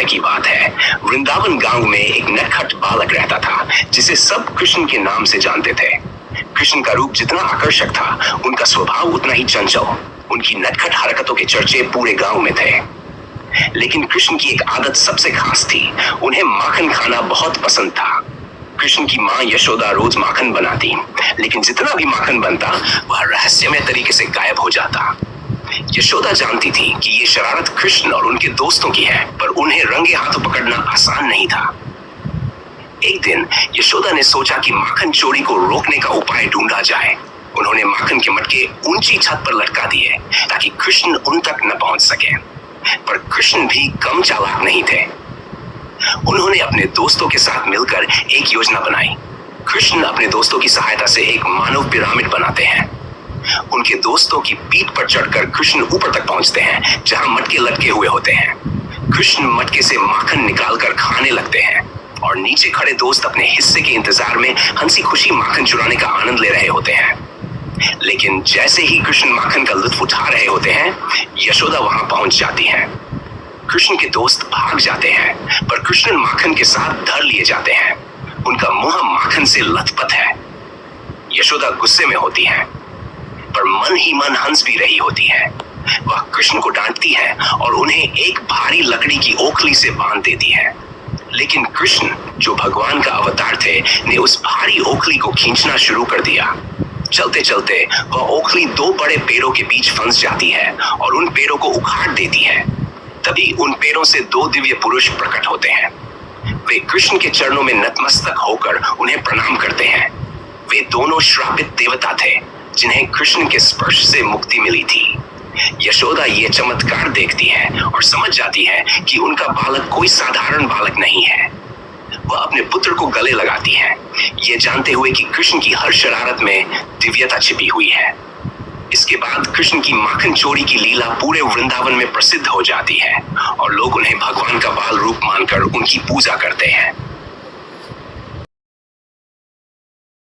की बात है। वृंदावन गांव में एक नटखट बालक रहता था जिसे सब कृष्ण के नाम से जानते थे। कृष्ण का रूप जितना आकर्षक था, उनका स्वभाव उतना ही चंचल। उनकी नटखट हरकतों के चर्चे पूरे गांव में थे। लेकिन कृष्ण की एक आदत सबसे खास थी, उन्हें माखन खाना बहुत पसंद था। कृष्ण की माँ यशोदा रोज माखन बनाती, लेकिन जितना भी माखन बनता वह रहस्यमय तरीके से गायब हो जाता। यशोदा जानती थी कि ये शरारत कृष्ण और उनके दोस्तों की है, पर उन्हें रंगे हाथों पकड़ना आसान नहीं था। एक दिन यशोदा ने सोचा कि माखन चोरी को रोकने का उपाय ढूंढा जाए। उन्होंने माखन के मटके ऊंची छत पर लटका दिए ताकि कृष्ण उन तक न पहुंच सके। पर कृष्ण भी कम चालाक नहीं थे। उन्होंने अपने दोस्तों के साथ मिलकर एक योजना बनाई। कृष्ण अपने दोस्तों की सहायता से एक मानव पिरामिड बनाते हैं। उनके दोस्तों की पीठ पर चढ़कर कृष्ण ऊपर तक पहुंचते हैं जहां मटके लटके हुए होते हैं। कृष्ण मटके से माखन निकालकर खाने लगते हैं और नीचे खड़े दोस्त अपने हिस्से के इंतजार में हंसी खुशी माखन चुराने का आनंद ले रहे होते हैं। लेकिन जैसे ही कृष्ण माखन का लुत्फ उठा रहे होते हैं, यशोदा वहां पहुंच जाती है। कृष्ण के दोस्त भाग जाते हैं, पर कृष्ण माखन के साथ धर लिए जाते हैं। उनका मुंह माखन से लथपथ है। यशोदा गुस्से में होती है, पर मन ही मन हंस भी रही होती है। वह कृष्ण को डांटती है और उन्हें एक भारी लकड़ी की ओखली से बांध देती है। लेकिन कृष्ण, जो भगवान का अवतार थे, ने उस भारी ओखली को खींचना शुरू कर दिया। चलते चलते वह ओखली दो बड़े पेड़ों के बीच फंस जाती है और उन पेड़ों को उखाड़ देती है। तभी उन पेड़ों से दो दिव्य पुरुष प्रकट होते हैं। वे कृष्ण के चरणों में नतमस्तक होकर उन्हें प्रणाम करते हैं। वे दोनों श्रापित देवता थे जिन्हें कृष्ण के स्पर्श से मुक्ति मिली थी। यशोदा ये चमत्कार देखती है और समझ जाती है कि उनका बालक कोई साधारण बालक नहीं है। वह अपने पुत्र को गले लगाती है, ये जानते हुए कि कृष्ण की हर शरारत में दिव्यता छिपी हुई है। इसके बाद कृष्ण की माखन चोरी की लीला पूरे वृंदावन में प्रसिद्ध हो जाती है और लोग उन्हें भगवान का बाल रूप मानकर उनकी पूजा करते हैं।